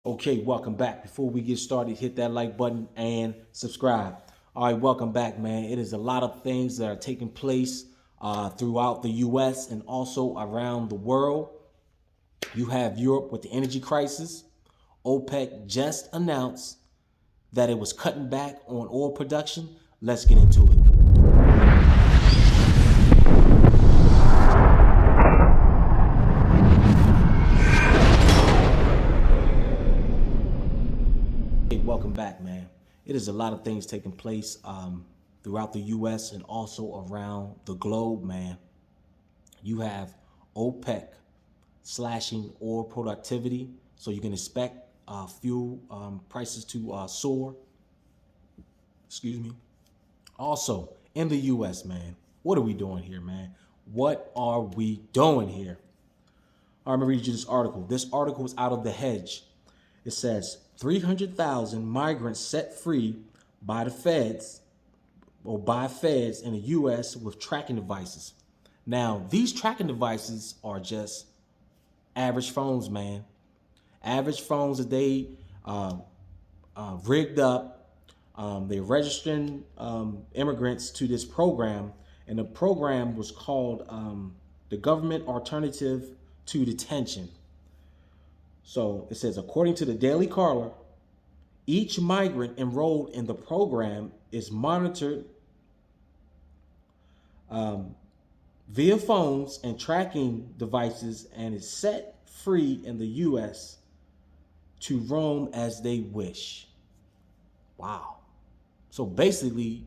Okay, welcome back. Before we get started, hit that like button and subscribe. All right, welcome back, man. It is a lot of things that are taking place throughout the U.S. and also around the world. You have Europe with the energy crisis. OPEC just announced that it was cutting back on oil production. Let's get into it. Hey, welcome back, man. It is a lot of things taking place throughout the U.S. and also around the globe, man. You have OPEC slashing oil productivity, so you can expect fuel prices to soar. Excuse me. Also, in the U.S., man, what are we doing here, man? What are we doing here? All right, I'm gonna read you this article. This article is out of The Hedge. It says 300,000 migrants set free by the feds or by feds in the U.S. with tracking devices. Now, these tracking devices are just average phones, man. Average phones that they rigged up. They're registering immigrants to this program, and the program was called the Government Alternative to Detention. So it says, according to the Daily Caller, each migrant enrolled in the program is monitored via phones and tracking devices and is set free in the U.S. to roam as they wish. Wow. So basically,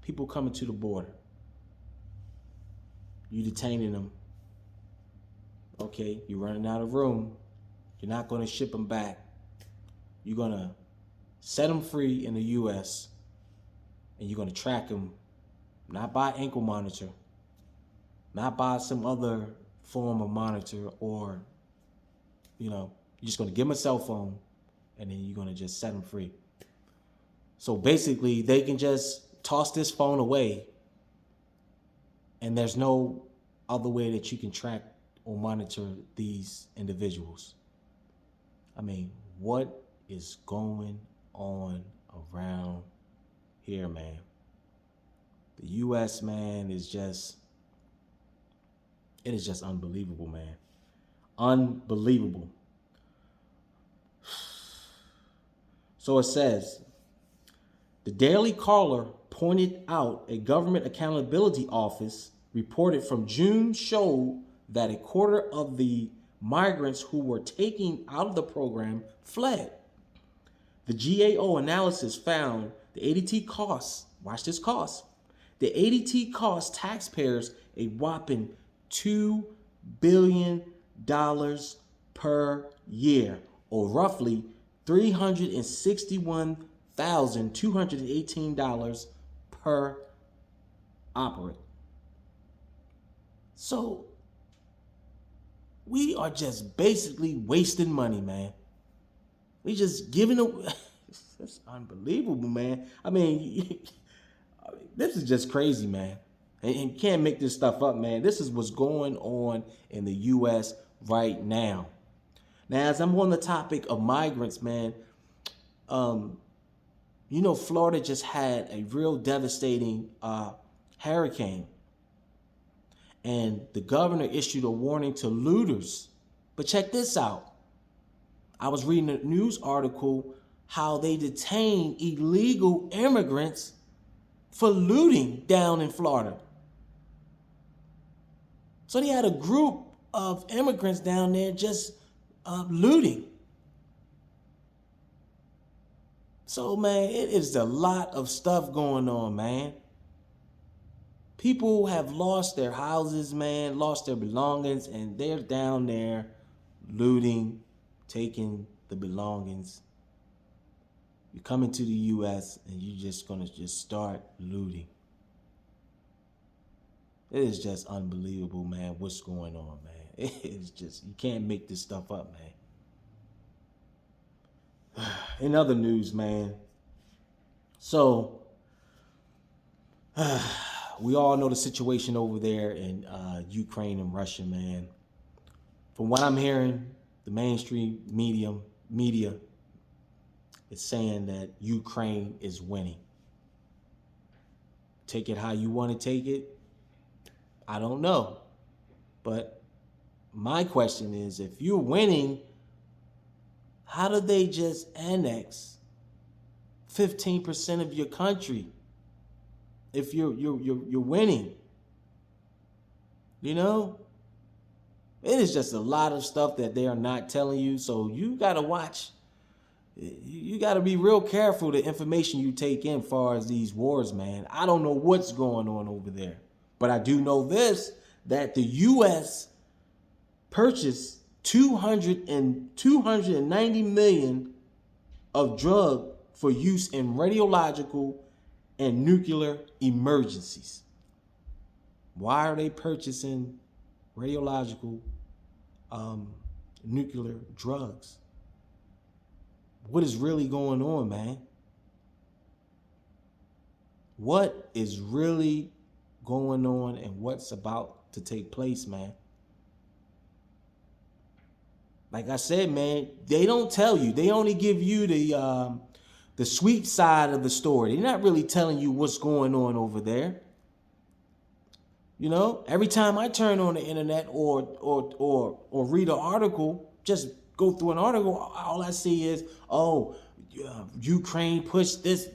people coming to the border, you detaining them. Okay, you're running out of room. You're not going to ship them back. You're going to set them free in the U.S. and you're going to track them, not by ankle monitor, not by some other form of monitor, or, you're just going to give them a cell phone and then you're going to just set them free. So basically, they can just toss this phone away and there's no other way that you can track or monitor these individuals. I mean, what is going on around here, man? The U.S., man, it is just unbelievable, man. Unbelievable. So it says, the Daily Caller pointed out a government accountability office reported from June showed that a quarter of the migrants who were taken out of the program fled. The GAO analysis found the ADT costs, watch this cost, the ADT costs taxpayers a whopping $2 billion per year, or roughly $361,218 per operate. So we are just basically wasting money, man. We just giving away. That's unbelievable, man. I mean, this is just crazy, man. And you can't make this stuff up, man. This is what's going on in the U.S. right now. Now, as I'm on the topic of migrants, man, Florida just had a real devastating hurricane. And the governor issued a warning to looters. But check this out. I was reading a news article how they detain illegal immigrants for looting down in Florida. So they had a group of immigrants down there just looting. So, man, it is a lot of stuff going on, man. People have lost their houses, man, lost their belongings, and they're down there looting, taking the belongings. You come into the U.S. and you're just going to just start looting. It is just unbelievable, man, what's going on, man. It is just, you can't make this stuff up, man. In other news, man, so we all know the situation over there in Ukraine and Russia, man. From what I'm hearing, the mainstream media is saying that Ukraine is winning. Take it how you want to take it. I don't know. But my question is, if you're winning, how do they just annex 15% of your country if you're winning? You know? It is just a lot of stuff that they are not telling you, so you got to watch. You got to be real careful the information you take in as far as these wars, man. I don't know what's going on over there, but I do know this, that the U.S. purchased 290 million of drug for use in radiological and nuclear emergencies. Why are they purchasing radiological nuclear drugs? What is really going on, man? What is really going on and what's about to take place, man? Like I said, man, they don't tell you. They only give you the sweet side of the story. They're not really telling you what's going on over there. You know, every time I turn on the internet or read an article, just go through an article, all I see is, Ukraine pushed this,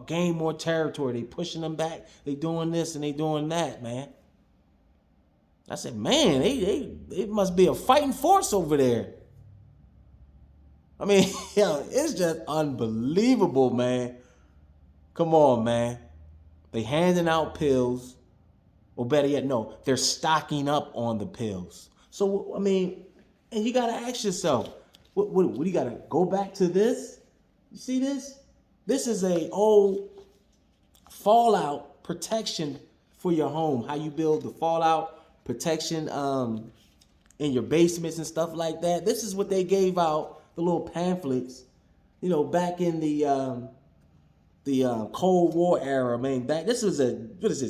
gain more territory. They pushing them back. They doing this and they doing that, man. I said, man, they must be a fighting force over there. I mean, it's just unbelievable, man. Come on, man. They handing out pills. Or better yet, no, they're stocking up on the pills. So, I mean, and you got to ask yourself, what do you got to go back to this? You see this? This is a old fallout protection for your home. How you build the fallout protection in your basements and stuff like that. This is what they gave out, the little pamphlets, you know, back in the Cold War era, man. This was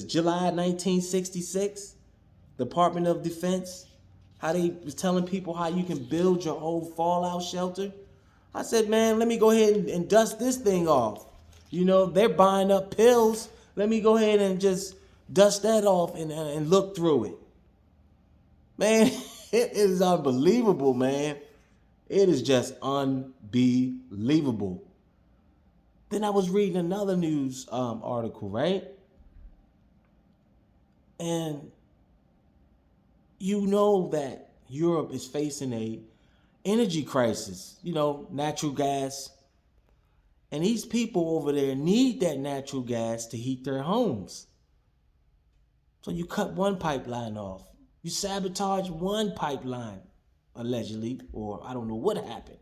July 1966, Department of Defense. How they was telling people how you can build your old fallout shelter. I said, man, let me go ahead and dust this thing off. You know, they're buying up pills. Let me go ahead and just dust that off and look through it. Man, it is unbelievable, man. It is just unbelievable. Then I was reading another news article, right? And you know that Europe is facing a energy crisis, you know, natural gas. And these people over there need that natural gas to heat their homes. So you cut one pipeline off. You sabotage one pipeline, allegedly, or I don't know what happened.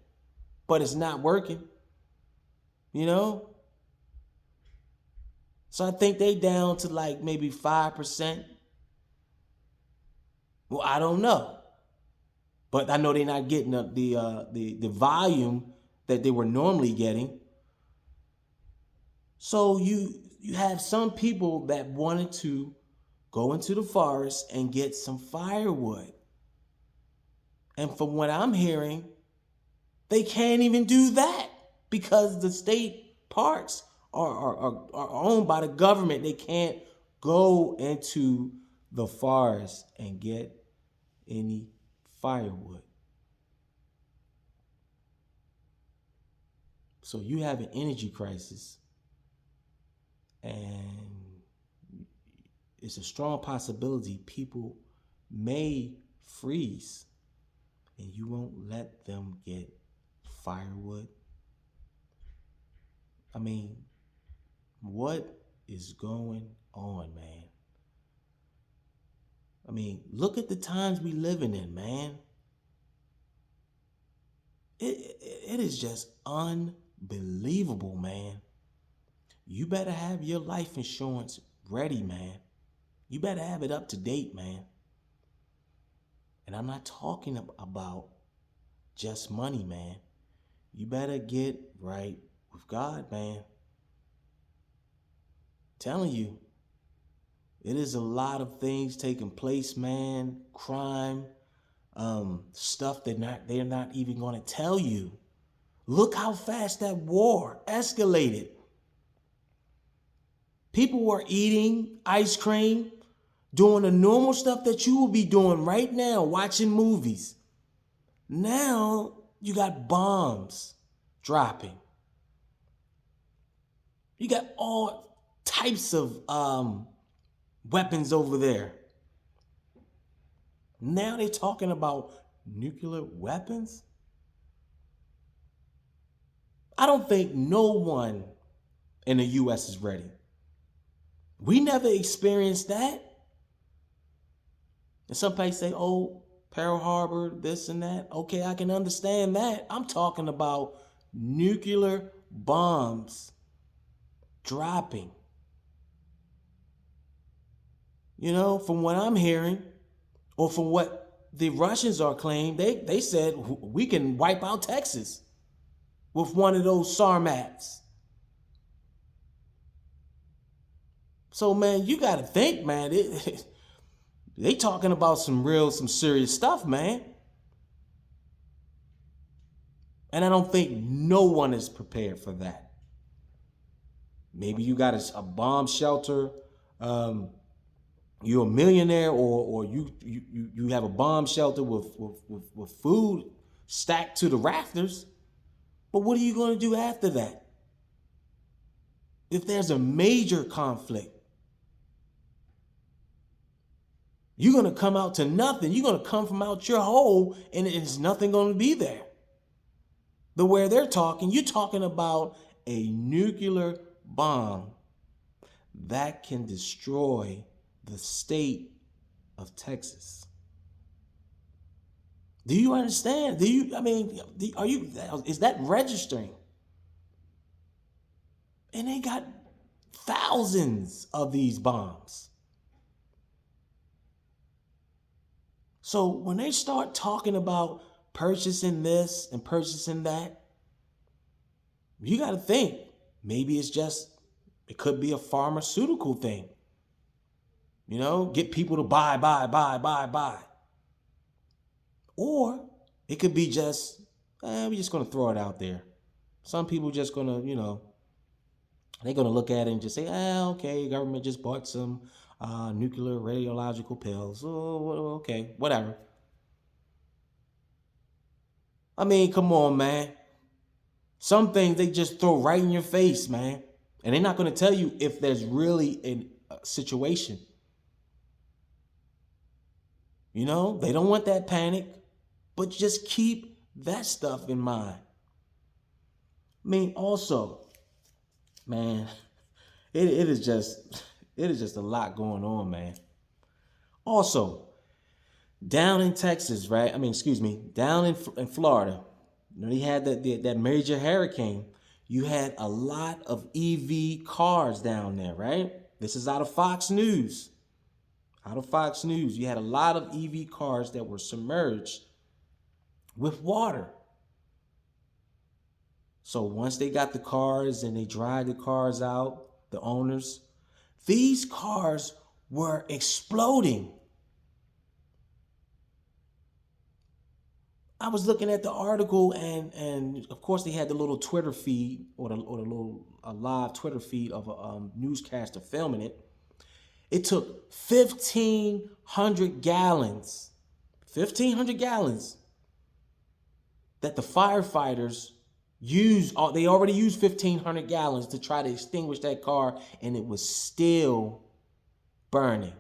But it's not working. You know? So I think they down to like maybe 5%. Well, I don't know. But I know they're not getting up the volume that they were normally getting. So you have some people that wanted to go into the forest and get some firewood. And from what I'm hearing, they can't even do that because the state parks are owned by the government. They can't go into the forest and get any firewood. So you have an energy crisis, and it's a strong possibility people may freeze and you won't let them get firewood. I mean, what is going on, man? I mean, look at the times we living in, man. It is just unbelievable, man. You better have your life insurance ready, man. You better have it up to date, man. And I'm not talking about just money, man. You better get right with God, man. Telling you, it is a lot of things taking place, man. Crime, stuff that they're not even going to tell you. Look how fast that war escalated. People were eating ice cream, doing the normal stuff that you will be doing right now, watching movies. Now you got bombs dropping. You got all types of weapons over there. Now they're talking about nuclear weapons. I don't think no one in the U.S. is ready. We never experienced that. And some people say, oh, Pearl Harbor, this and that. Okay, I can understand that. I'm talking about nuclear bombs dropping. You know, from what I'm hearing, or from what the Russians are claiming, they said we can wipe out Texas with one of those Sarmats. So, man, you got to think, man, they talking about some serious stuff, man. And I don't think no one is prepared for that. Maybe you got a bomb shelter, you're a millionaire, or you have a bomb shelter with food stacked to the rafters. But what are you going to do after that? If there's a major conflict, you're going to come out to nothing. You're going to come from out your hole and it's nothing going to be there. The way they're talking, you're talking about a nuclear bomb that can destroy the state of Texas. Do you understand? Is that registering? And they got thousands of these bombs. So when they start talking about purchasing this and purchasing that, you got to think, maybe it could be a pharmaceutical thing. You know, get people to buy. Or it could be just, we're just going to throw it out there. Some people just going to, they're going to look at it and just say, okay, government just bought some nuclear radiological pills. Oh, okay, whatever. I mean, come on, man. Some things they just throw right in your face, man. And they're not going to tell you if there's really a situation. You know, they don't want that panic, but just keep that stuff in mind. I mean, also, man, it is just a lot going on, man. Also, down in Texas, right? Down in Florida, they had that major hurricane. You had a lot of EV cars down there, right? This is out of Fox News. You had a lot of EV cars that were submerged with water. So once they got the cars and they dried the cars out, the owners, these cars were exploding. I was looking at the article and of course they had the little Twitter feed or the little live Twitter feed of a newscaster filming it. It took 1,500 gallons that the firefighters used. They already used 1,500 gallons to try to extinguish that car, and it was still burning.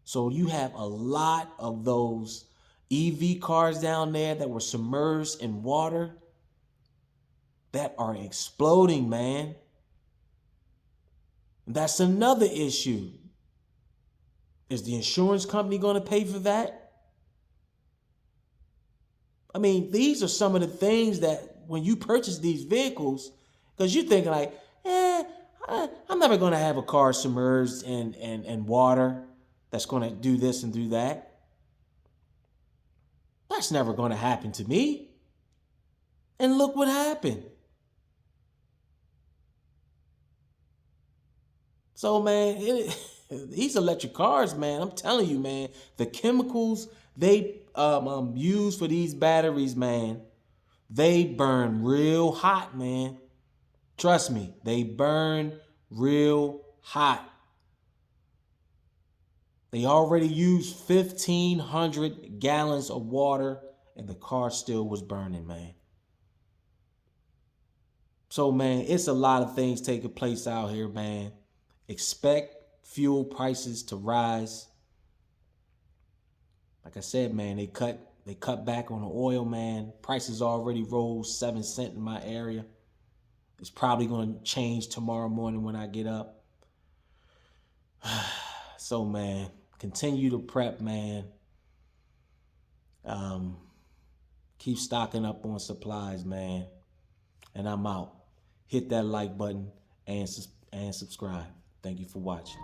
So you have a lot of those EV cars down there that were submerged in water that are exploding, man. That's another issue. Is the insurance company going to pay for that? I mean, these are some of the things that when you purchase these vehicles, because you're thinking like, I'm never going to have a car submerged in water that's going to do this and do that. That's never going to happen to me. And look what happened. So, man, these electric cars, man, I'm telling you, man, the chemicals they use for these batteries, man, They burn real hot, man. Trust me, they burn real hot. They already used 1,500 gallons of water and the car still was burning, man. So, man, it's a lot of things taking place out here, man. Expect fuel prices to rise. Like I said, man, they cut back on the oil, man. Prices already rose 7 cents in my area. It's probably going to change tomorrow morning when I get up. So, man, continue to prep, man. Keep stocking up on supplies, man. And I'm out. Hit that like button and subscribe. Thank you for watching.